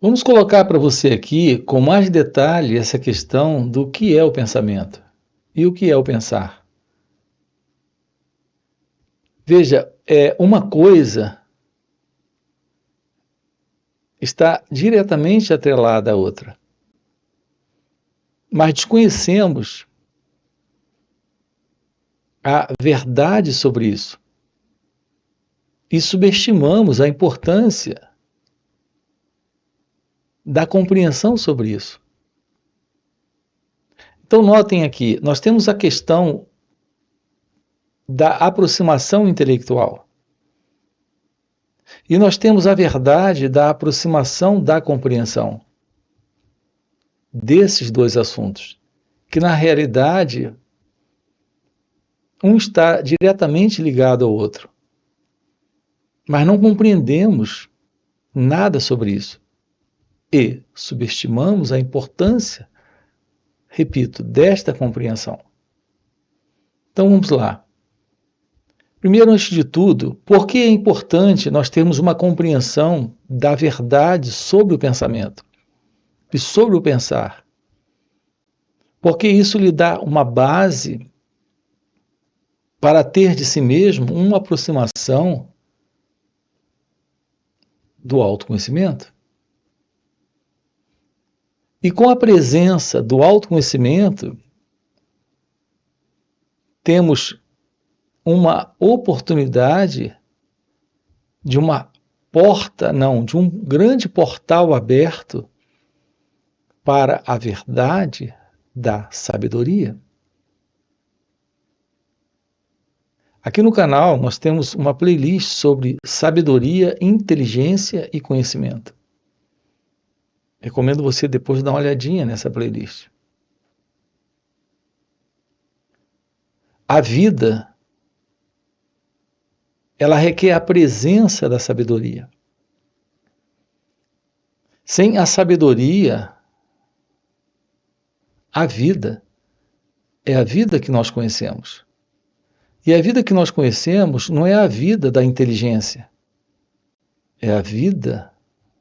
Vamos colocar para você aqui, com mais detalhe, essa questão do que é o pensamento e o que é o pensar. Veja, uma coisa está diretamente atrelada à outra, mas desconhecemos a verdade sobre isso e subestimamos a importância da compreensão sobre isso. Então, notem aqui, nós temos a questão da aproximação intelectual. E nós temos a verdade da aproximação da compreensão desses dois assuntos, que na realidade um está diretamente ligado ao outro. Mas não compreendemos nada sobre isso e subestimamos a importância, repito, desta compreensão. Então vamos lá. Primeiro, antes de tudo, por que é importante nós termos uma compreensão da verdade sobre o pensamento e sobre o pensar? Porque isso lhe dá uma base para ter de si mesmo uma aproximação do autoconhecimento. E com a presença do autoconhecimento, temos uma oportunidade de uma porta, não, de um grande portal aberto para a verdade da sabedoria. Aqui no canal nós temos uma playlist sobre sabedoria, inteligência e conhecimento. Recomendo você depois dar uma olhadinha nessa playlist. A vida, ela requer a presença da sabedoria. Sem a sabedoria, a vida é a vida que nós conhecemos. E a vida que nós conhecemos não é a vida da inteligência, é a vida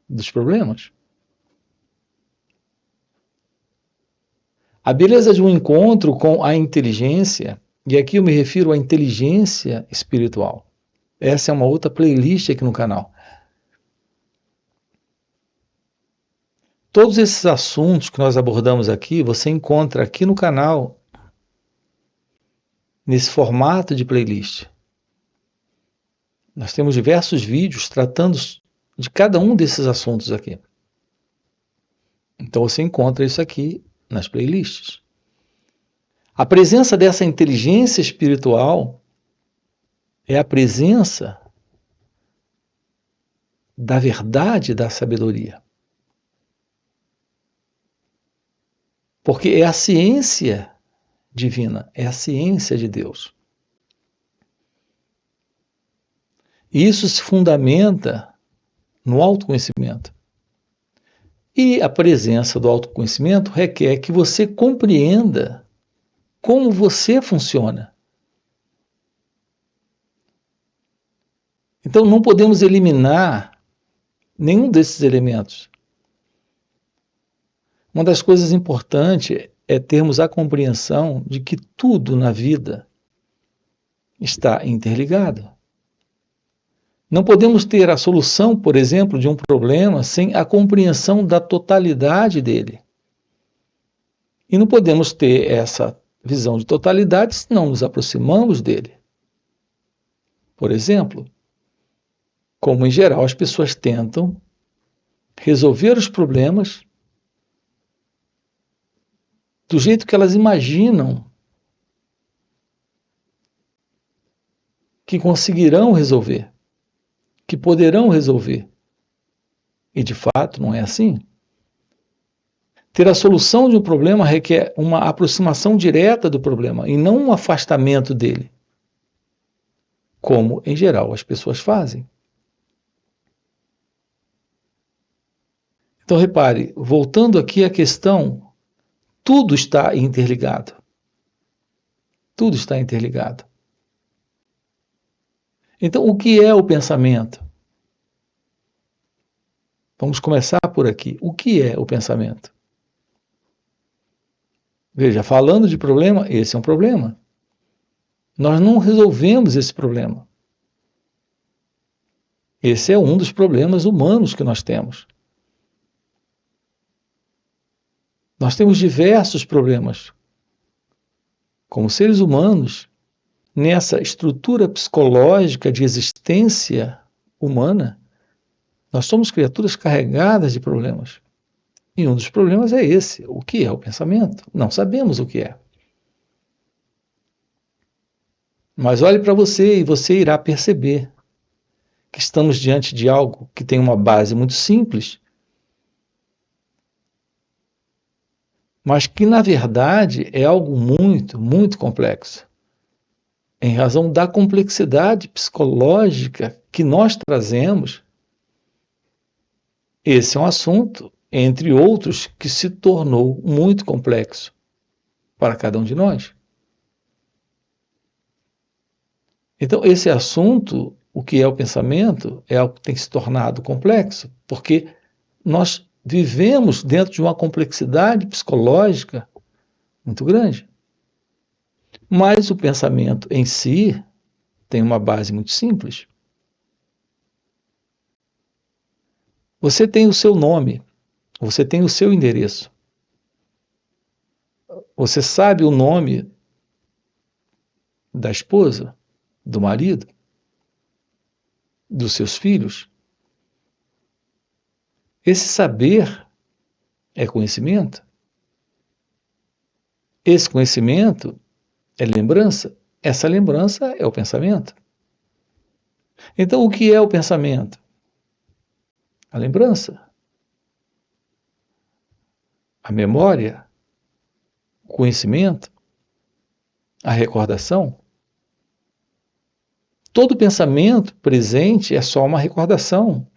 dos problemas. A beleza de um encontro com a inteligência, e aqui eu me refiro à inteligência espiritual. Essa é uma outra playlist aqui no canal. Todos esses assuntos que nós abordamos aqui, você encontra aqui no canal, nesse formato de playlist. Nós temos diversos vídeos tratando de cada um desses assuntos aqui. Então você encontra isso aqui nas playlists. A presença dessa inteligência espiritual é a presença da verdade da sabedoria. Porque é a ciência divina, é a ciência de Deus. E isso se fundamenta no autoconhecimento. E a presença do autoconhecimento requer que você compreenda como você funciona. Então não podemos eliminar nenhum desses elementos. Uma das coisas importantes é termos a compreensão de que tudo na vida está interligado. Não podemos ter a solução, por exemplo, de um problema sem a compreensão da totalidade dele. E não podemos ter essa visão de totalidade se não nos aproximamos dele. Por exemplo, como em geral as pessoas tentam resolver os problemas do jeito que elas imaginam que conseguirão resolver, que poderão resolver. E de fato não é assim. Ter a solução de um problema requer uma aproximação direta do problema e não um afastamento dele, como em geral as pessoas fazem. Então repare, voltando aqui à questão, tudo está interligado. Tudo está interligado. Então, o que é o pensamento? Vamos começar por por aqui. O que é o pensamento? Veja, falando de problema, esse é um problema. Nós não resolvemos esse problema. Esse é um dos problemas humanos que nós temos. Nós temos diversos problemas. Como seres humanos, nessa estrutura psicológica de existência humana, nós somos criaturas carregadas de problemas. E um dos problemas é esse. O que é o pensamento? Não sabemos o que é. Mas olhe para você e você irá perceber que estamos diante de algo que tem uma base muito simples, mas que na verdade é algo muito, muito complexo. Em razão da complexidade psicológica que nós trazemos, esse é um assunto, entre outros, que se tornou muito complexo para cada um de nós. Então, esse assunto, o que é o pensamento, é algo que tem se tornado complexo, porque nós vivemos dentro de uma complexidade psicológica muito grande. Mas o pensamento em si tem uma base muito simples. Você tem o seu nome, você tem o seu endereço. Você sabe o nome da esposa, do marido, dos seus filhos. Esse saber é conhecimento. Esse conhecimento é lembrança. Essa lembrança é o pensamento. Então, o que é o pensamento? A lembrança, a memória, o conhecimento, a recordação. Todo pensamento presente é só uma recordação,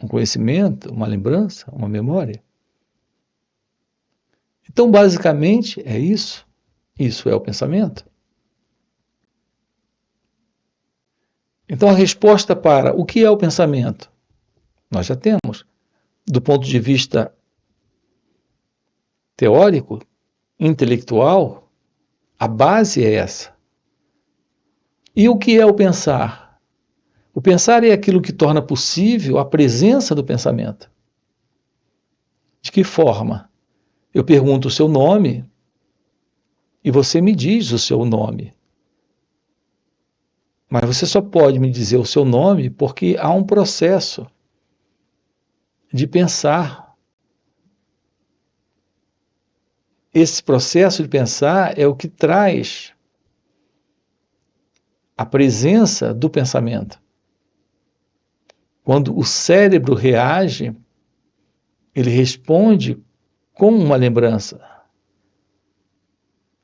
um conhecimento, uma lembrança, uma memória. Então, basicamente, é isso. Isso é o pensamento. Então, a resposta para o que é o pensamento? Nós já temos. Do ponto de vista teórico, intelectual, a base é essa. E o que é o pensar? O pensar é aquilo que torna possível a presença do pensamento. De que forma? Eu pergunto o seu nome e você me diz o seu nome. Mas você só pode me dizer o seu nome porque há um processo de pensar. Esse processo de pensar é o que traz a presença do pensamento. Quando o cérebro reage, ele responde com uma lembrança.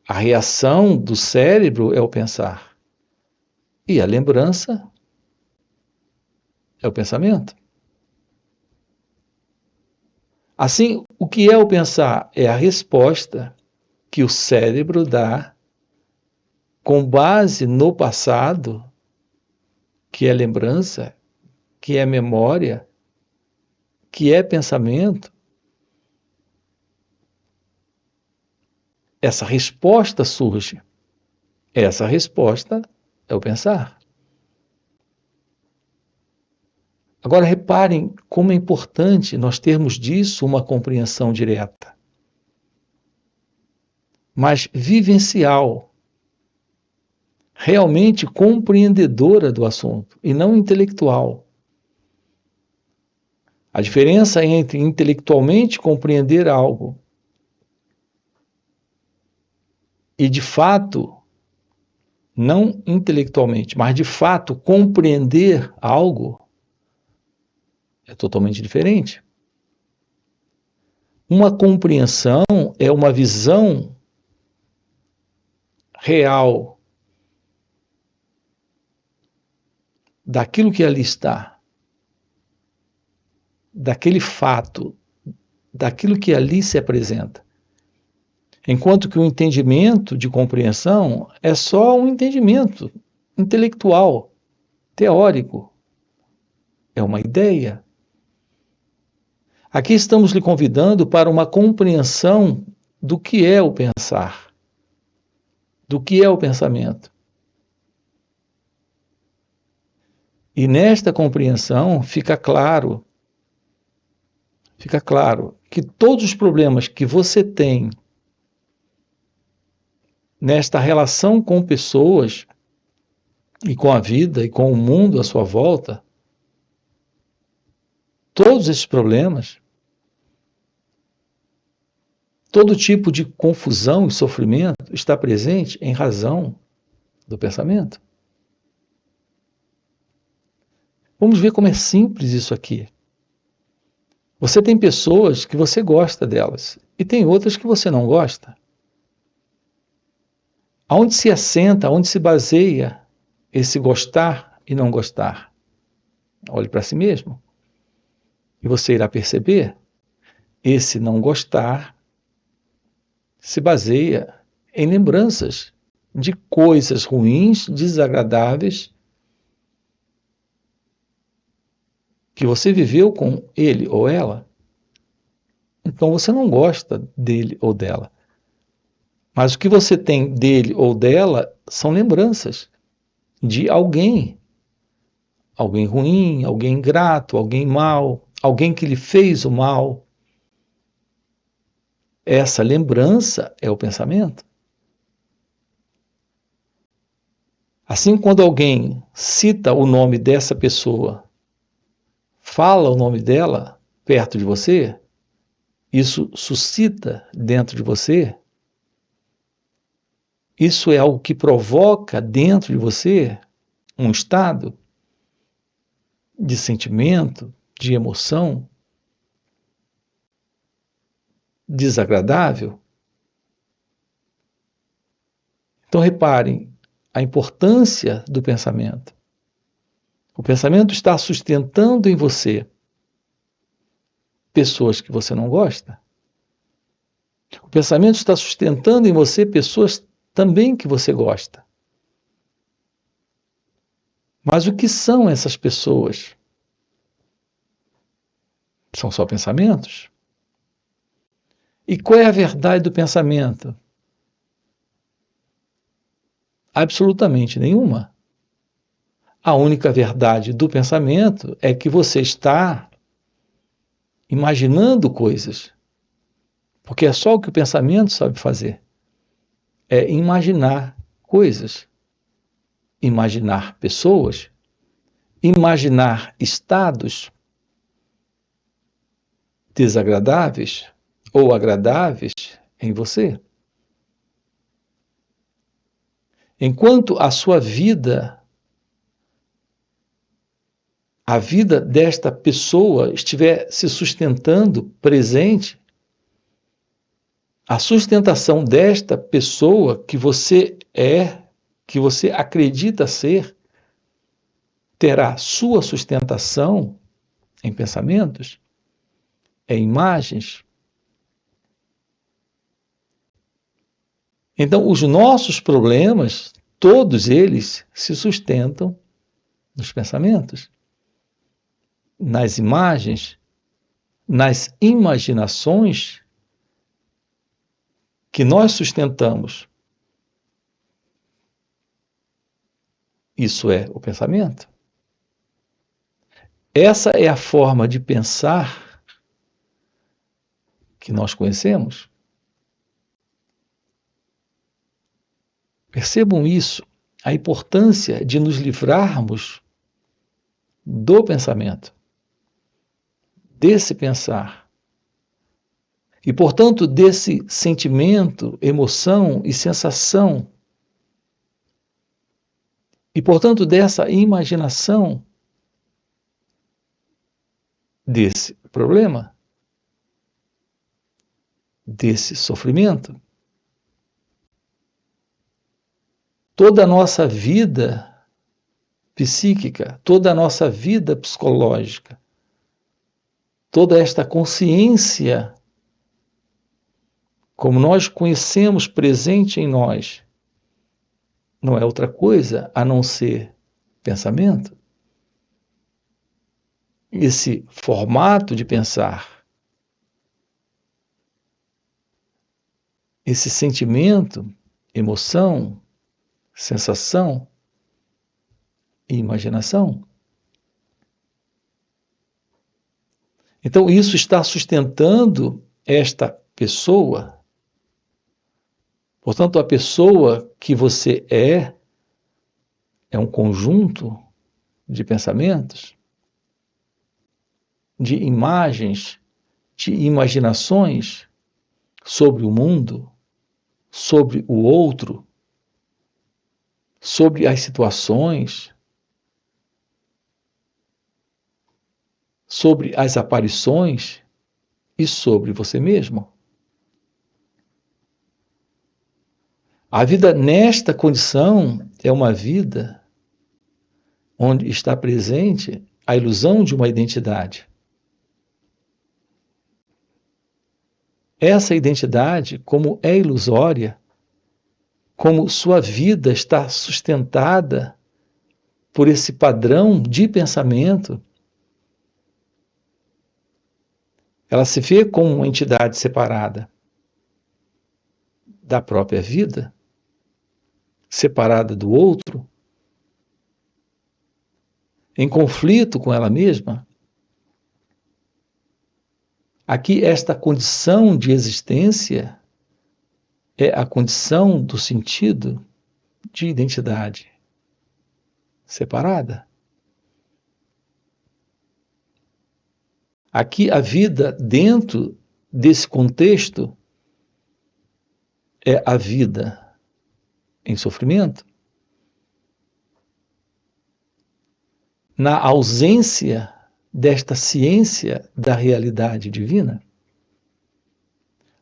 A reação do cérebro é o pensar. E a lembrança é o pensamento. Assim, o que é o pensar? É a resposta que o cérebro dá com base no passado, que é lembrança, que é memória, que é pensamento. Essa resposta surge. Essa resposta é o pensar. Agora reparem como é importante nós termos disso uma compreensão direta, mas vivencial, realmente compreendedora do assunto e não intelectual. A diferença entre intelectualmente compreender algo e de fato, não intelectualmente, mas de fato compreender algo é totalmente diferente. Uma compreensão é uma visão real daquilo que ali está, daquele fato, daquilo que ali se apresenta. Enquanto que o entendimento de compreensão é só um entendimento intelectual, teórico. É uma ideia. Aqui estamos lhe convidando para uma compreensão do que é o pensar, do que é o pensamento. E nesta compreensão fica claro que todos os problemas que você tem nesta relação com pessoas e com a vida e com o mundo à sua volta, todos esses problemas, todo tipo de confusão e sofrimento está presente em razão do pensamento. Vamos ver como é simples isso aqui. Você tem pessoas que você gosta delas e tem outras que você não gosta. Aonde se assenta, aonde se baseia esse gostar e não gostar? Olhe para si mesmo e você irá perceber. Esse não gostar se baseia em lembranças de coisas ruins, desagradáveis, que você viveu com ele ou ela. Então você não gosta dele ou dela. Mas o que você tem dele ou dela são lembranças de alguém. Alguém ruim, alguém ingrato, alguém mau, alguém que lhe fez o mal. Essa lembrança é o pensamento. Assim, quando alguém cita o nome dessa pessoa, fala o nome dela perto de você, isso suscita dentro de você, isso é algo que provoca dentro de você um estado de sentimento, de emoção desagradável. Então reparem a importância do pensamento. O pensamento está sustentando em você pessoas que você não gosta. O pensamento está sustentando em você pessoas também que você gosta. Mas o que são essas pessoas? São só pensamentos? E qual é a verdade do pensamento? Absolutamente nenhuma. A única verdade do pensamento é que você está imaginando coisas. Porque é só o que o pensamento sabe fazer. É imaginar coisas. Imaginar pessoas. Imaginar estados desagradáveis ou agradáveis em você. Enquanto a sua vida, a vida desta pessoa estiver se sustentando presente, a sustentação desta pessoa que você é, que você acredita ser, terá sua sustentação em pensamentos, em imagens. Então, os nossos problemas, todos eles se sustentam nos pensamentos, nas imagens, nas imaginações que nós sustentamos. Isso é o pensamento. Essa é a forma de pensar que nós conhecemos. Percebam isso, a importância de nos livrarmos do pensamento, desse pensar. E, portanto, desse sentimento, emoção e sensação. E, portanto, dessa imaginação desse problema, desse sofrimento. Toda a nossa vida psíquica, toda a nossa vida psicológica, toda esta consciência, como nós conhecemos presente em nós, não é outra coisa a não ser pensamento. Esse formato de pensar esse sentimento, emoção, sensação e imaginação. Então, isso está sustentando esta pessoa. Portanto, a pessoa que você é um conjunto de pensamentos, de imagens, de imaginações sobre o mundo, sobre o outro, sobre as situações, sobre as aparições e sobre você mesmo. A vida nesta condição é uma vida onde está presente a ilusão de uma identidade. Essa identidade, como é ilusória, como sua vida está sustentada por esse padrão de pensamento, ela se vê como uma entidade separada da própria vida, separada do outro, em conflito com ela mesma. Aqui, esta condição de existência é a condição do sentido de identidade separada. Aqui, a vida dentro desse contexto é a vida em sofrimento. Na ausência desta ciência da realidade divina.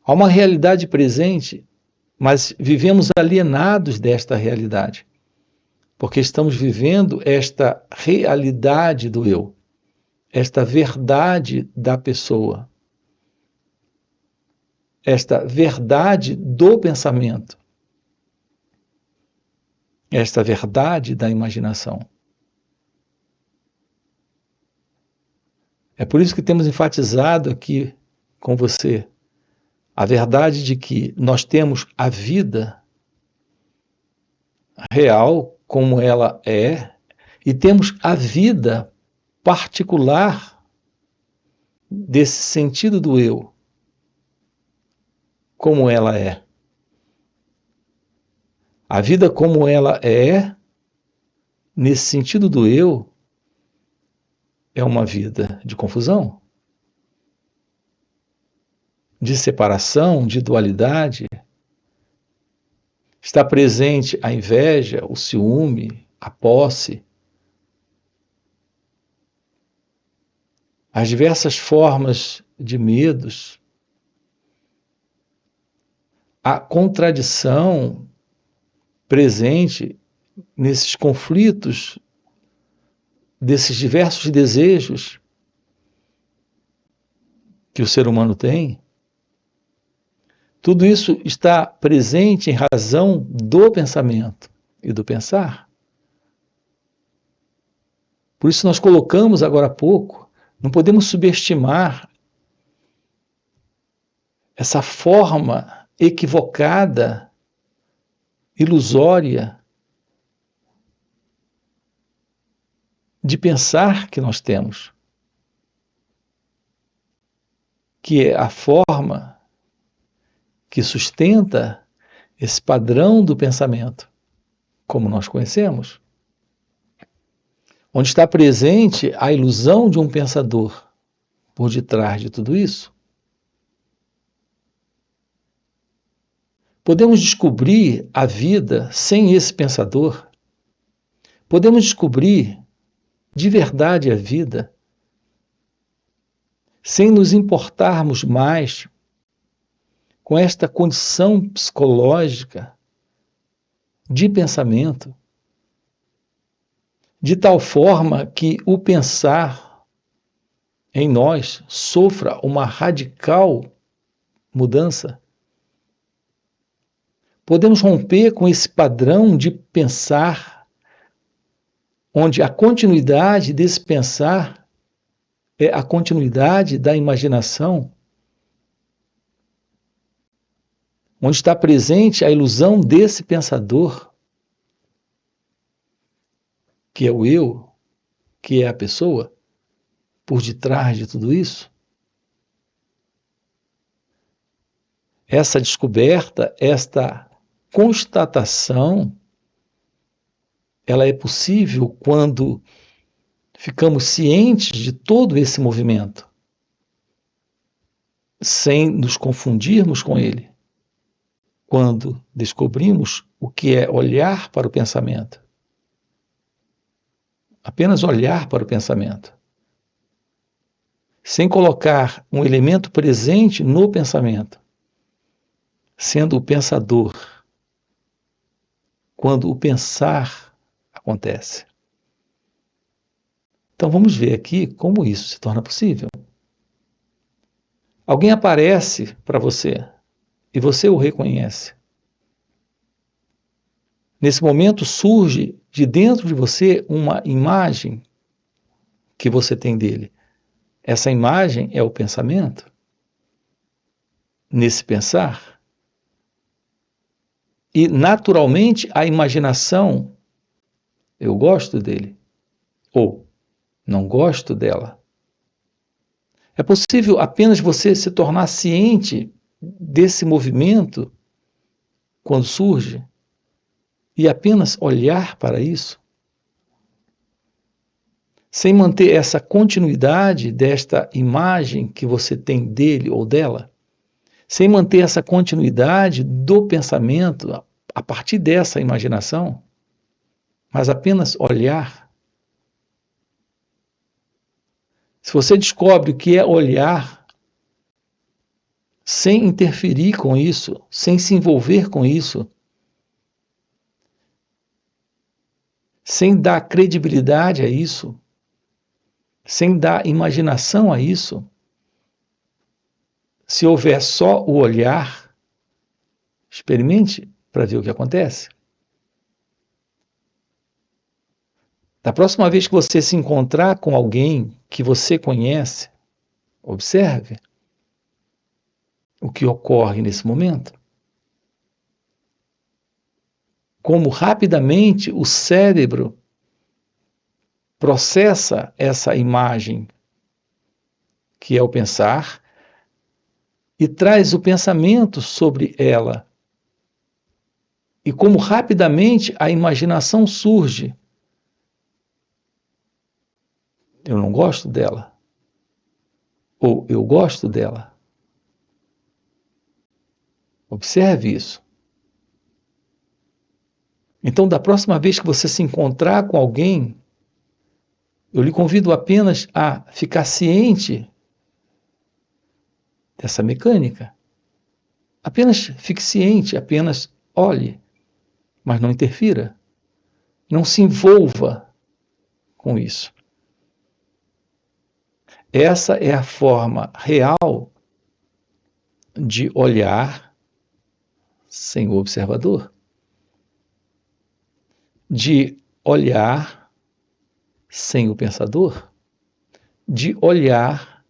Há uma realidade presente, mas vivemos alienados desta realidade, porque estamos vivendo esta realidade do eu, esta verdade da pessoa, esta verdade do pensamento, esta verdade da imaginação. É por isso que temos enfatizado aqui com você a verdade de que nós temos a vida real como ela é e temos a vida particular desse sentido do eu como ela é. A vida como ela é, nesse sentido do eu, é uma vida de confusão, de separação, de dualidade. Está presente a inveja, o ciúme, a posse, as diversas formas de medos, a contradição presente nesses conflitos, desses diversos desejos que o ser humano tem. Tudo isso está presente em razão do pensamento e do pensar. Por isso nós colocamos agora há pouco, não podemos subestimar essa forma equivocada, ilusória de pensar que nós temos, que é a forma que sustenta esse padrão do pensamento, como nós conhecemos, onde está presente a ilusão de um pensador por detrás de tudo isso. Podemos descobrir a vida sem esse pensador. Podemos descobrir de verdade a vida sem nos importarmos mais com esta condição psicológica de pensamento, de tal forma que o pensar em nós sofra uma radical mudança. Podemos romper com esse padrão de pensar, onde a continuidade desse pensar é a continuidade da imaginação, onde está presente a ilusão desse pensador, que é o eu, que é a pessoa, por detrás de tudo isso. Essa descoberta, esta constatação, ela é possível quando ficamos cientes de todo esse movimento, sem nos confundirmos com ele, quando descobrimos o que é olhar para o pensamento. Apenas olhar para o pensamento, sem colocar um elemento presente no pensamento, sendo o pensador, quando o pensar acontece. Então vamos ver aqui como isso se torna possível. Alguém aparece para você e você o reconhece. Nesse momento surge de dentro de você uma imagem que você tem dele. Essa imagem é o pensamento. Nesse pensar. E naturalmente a imaginação, eu gosto dele, ou não gosto dela. É possível apenas você se tornar ciente desse movimento quando surge e apenas olhar para isso, sem manter essa continuidade desta imagem que você tem dele ou dela, sem manter essa continuidade do pensamento a partir dessa imaginação, mas apenas olhar. Se você descobre o que é olhar, sem interferir com isso, sem se envolver com isso, sem dar credibilidade a isso, sem dar imaginação a isso, se houver só o olhar, experimente para ver o que acontece. Da próxima vez que você se encontrar com alguém que você conhece, observe o que ocorre nesse momento. Como rapidamente o cérebro processa essa imagem, que é o pensar, e traz o pensamento sobre ela. E como rapidamente a imaginação surge. Eu não gosto dela. Ou eu gosto dela. Observe isso. Então, da próxima vez que você se encontrar com alguém, eu lhe convido apenas a ficar ciente dessa mecânica. Apenas fique ciente, apenas olhe, mas não interfira. Não se envolva com isso. Essa é a forma real de olhar sem o observador. De olhar sem o pensador. De olhar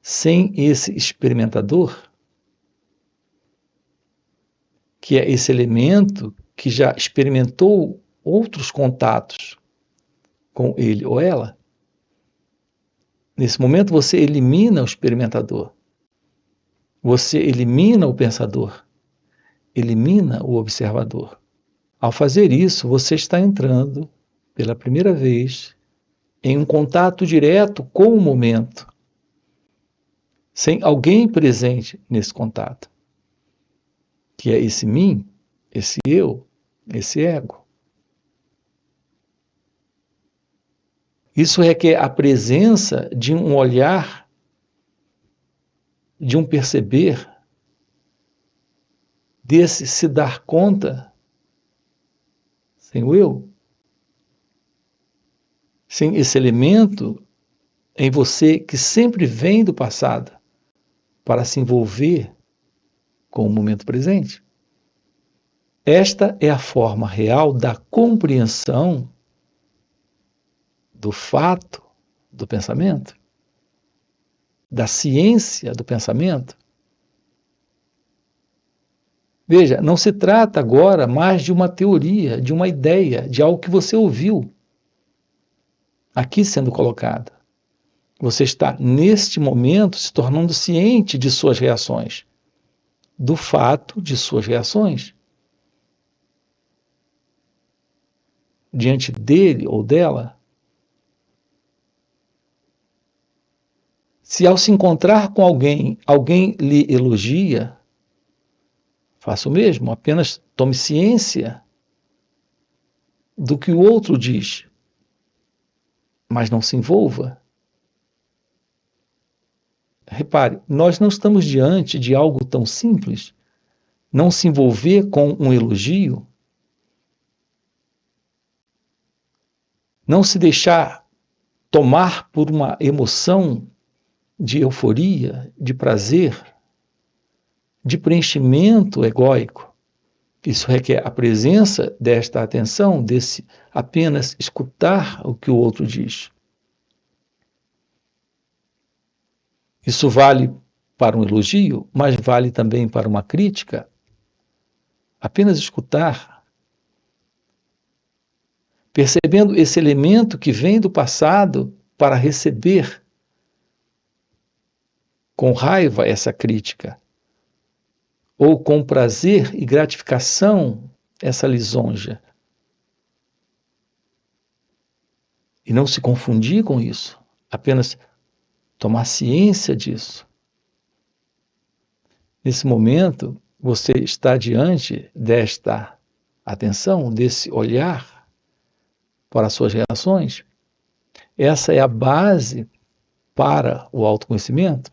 sem esse experimentador, que é esse elemento que já experimentou outros contatos com ele ou ela. Nesse momento você elimina o experimentador, você elimina o pensador, elimina o observador. Ao fazer isso, você está entrando, pela primeira vez, em um contato direto com o momento, sem alguém presente nesse contato, que é esse mim, esse eu, esse ego. Isso requer a presença de um olhar, de um perceber, desse se dar conta, sem o eu, sem esse elemento em você que sempre vem do passado para se envolver com o momento presente. Esta é a forma real da compreensão do fato do pensamento, da ciência do pensamento. Veja, não se trata agora mais de uma teoria, de uma ideia, de algo que você ouviu aqui sendo colocado. Você está, neste momento, se tornando ciente de suas reações, do fato de suas reações. Diante dele ou dela. Se ao se encontrar com alguém, alguém lhe elogia, faça o mesmo, apenas tome ciência do que o outro diz, mas não se envolva. Repare, nós não estamos diante de algo tão simples. Não se envolver com um elogio, não se deixar tomar por uma emoção de euforia, de prazer, de preenchimento egóico. Isso requer a presença desta atenção, desse apenas escutar o que o outro diz. Isso vale para um elogio, mas vale também para uma crítica. Apenas escutar, percebendo esse elemento que vem do passado para receber com raiva essa crítica, ou com prazer e gratificação essa lisonja. E não se confundir com isso, apenas tomar ciência disso. Nesse momento, você está diante desta atenção, desse olhar para as suas reações. Essa é a base para o autoconhecimento.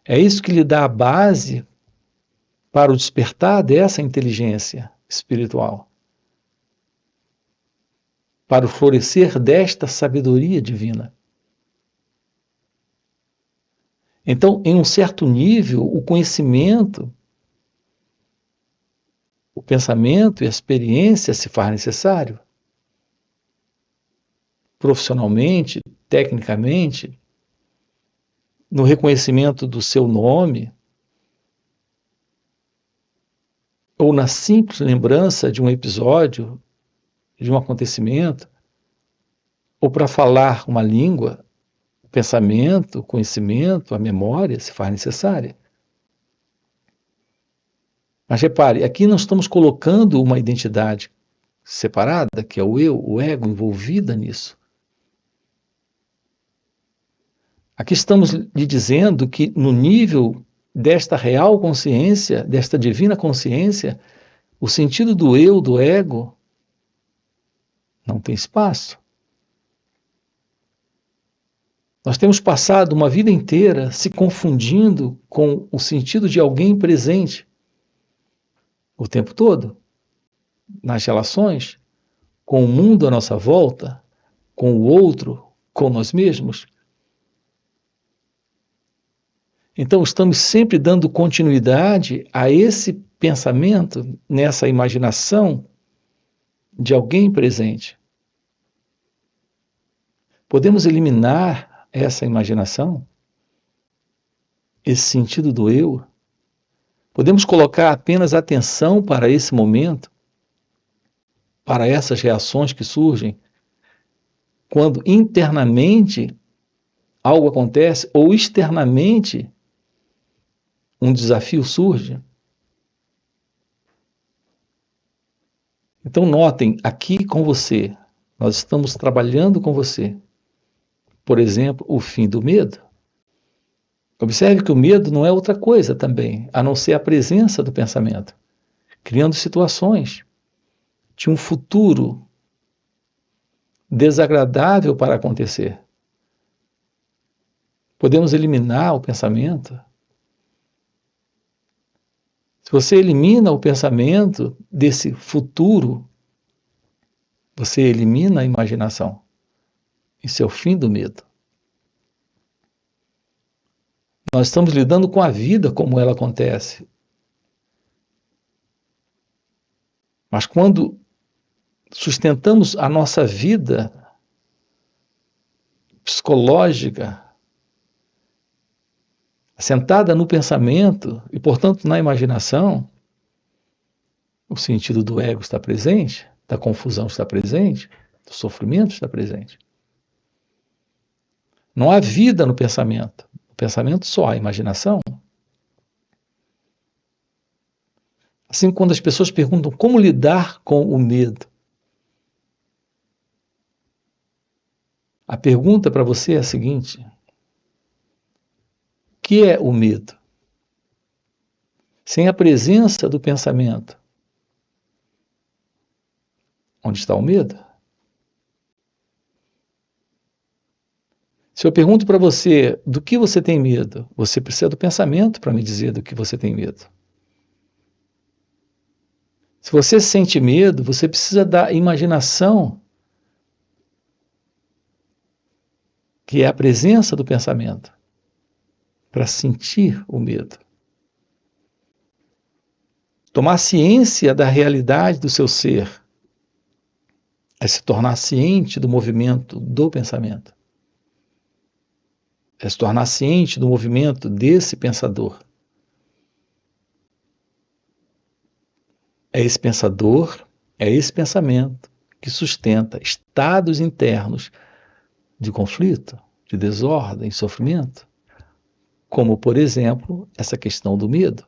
É isso que lhe dá a base para o despertar dessa inteligência espiritual, para o florescer desta sabedoria divina. Então, em um certo nível, o conhecimento, o pensamento e a experiência se faz necessário. Profissionalmente, tecnicamente, no reconhecimento do seu nome, ou na simples lembrança de um episódio, de um acontecimento, ou para falar uma língua, o pensamento, o conhecimento, a memória se faz necessária. Mas repare, aqui nós estamos colocando uma identidade separada, que é o eu, o ego, envolvida nisso. Aqui estamos lhe dizendo que no nível desta real consciência, desta divina consciência, o sentido do eu, do ego, não tem espaço. Nós temos passado uma vida inteira se confundindo com o sentido de alguém presente o tempo todo, nas relações, com o mundo à nossa volta, com o outro, com nós mesmos. Então, estamos sempre dando continuidade a esse pensamento, nessa imaginação de alguém presente. Podemos eliminar essa imaginação, esse sentido do eu? Podemos colocar apenas atenção para esse momento, para essas reações que surgem, quando internamente algo acontece ou externamente um desafio surge? Então notem, aqui com você, nós estamos trabalhando com você, por exemplo, o fim do medo. Observe que o medo não é outra coisa também, a não ser a presença do pensamento, criando situações de um futuro desagradável para acontecer. Podemos eliminar o pensamento. Se você elimina o pensamento desse futuro, você elimina a imaginação. Isso é o fim do medo. Nós estamos lidando com a vida como ela acontece. Mas quando sustentamos a nossa vida psicológica, assentada no pensamento e, portanto, na imaginação, O sentido do ego está presente, da confusão está presente, do sofrimento está presente. Não há vida no pensamento. O pensamento só há imaginação. Assim, quando as pessoas perguntam como lidar com o medo, a pergunta para você é a seguinte: o que é o medo? Sem a presença do pensamento, onde está o medo? Se eu pergunto para você do que você tem medo, você precisa do pensamento para me dizer do que você tem medo. Se você sente medo, você precisa da imaginação, que é a presença do pensamento, para sentir o medo. Tomar ciência da realidade do seu ser é se tornar ciente do movimento do pensamento. É se tornar ciente do movimento desse pensador. É esse pensador, é esse pensamento que sustenta estados internos de conflito, de desordem, sofrimento, como, por exemplo, essa questão do medo.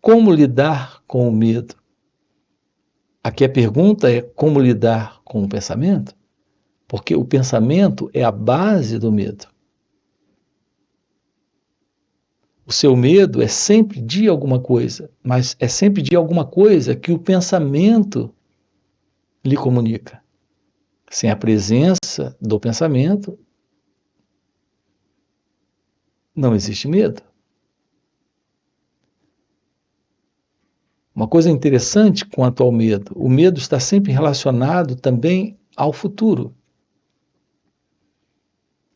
Como lidar com o medo? Aqui a pergunta é como lidar com o pensamento, porque o pensamento é a base do medo. O seu medo é sempre de alguma coisa, mas é sempre de alguma coisa que o pensamento lhe comunica. Sem a presença do pensamento, não existe medo. Uma coisa interessante quanto ao medo: o medo está sempre relacionado também ao futuro,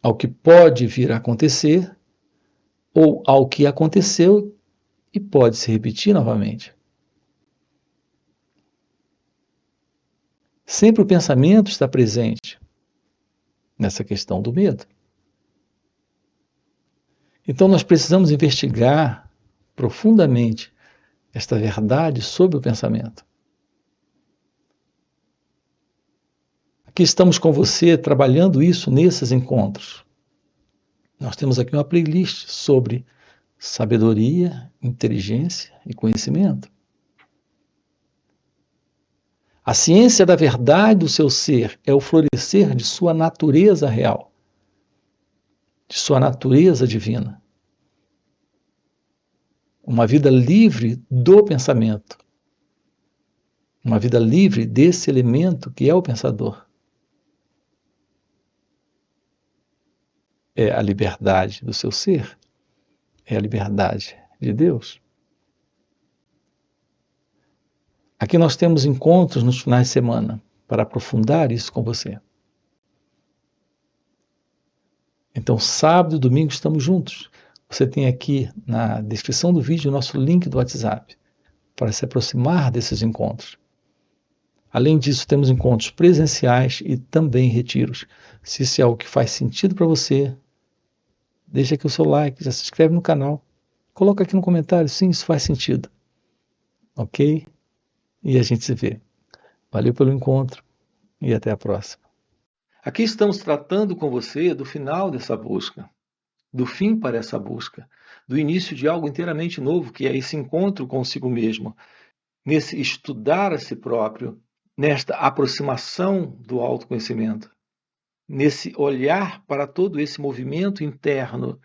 ao que pode vir a acontecer ou ao que aconteceu e pode se repetir novamente. Sempre o pensamento está presente nessa questão do medo. Então nós precisamos investigar profundamente esta verdade sobre o pensamento. Aqui estamos com você trabalhando isso nesses encontros. Nós temos aqui uma playlist sobre sabedoria, inteligência e conhecimento. A ciência da verdade do seu ser é o florescer de sua natureza real, de sua natureza divina. Uma vida livre do pensamento. Uma vida livre desse elemento que é o pensador. É a liberdade do seu ser. É a liberdade de Deus. Aqui nós temos encontros nos finais de semana para aprofundar isso com você. Então, sábado e domingo estamos juntos. Você tem aqui na descrição do vídeo o nosso link do WhatsApp para se aproximar desses encontros. Além disso, temos encontros presenciais e também retiros. Se isso é algo que faz sentido para você, deixa aqui o seu like, já se inscreve no canal. Coloca aqui no comentário, sim, isso faz sentido. Ok? E a gente se vê. Valeu pelo encontro e até a próxima. Aqui estamos tratando com você do final dessa busca, do fim para essa busca, do início de algo inteiramente novo, que é esse encontro consigo mesmo, nesse estudar a si próprio, nesta aproximação do autoconhecimento, nesse olhar para todo esse movimento interno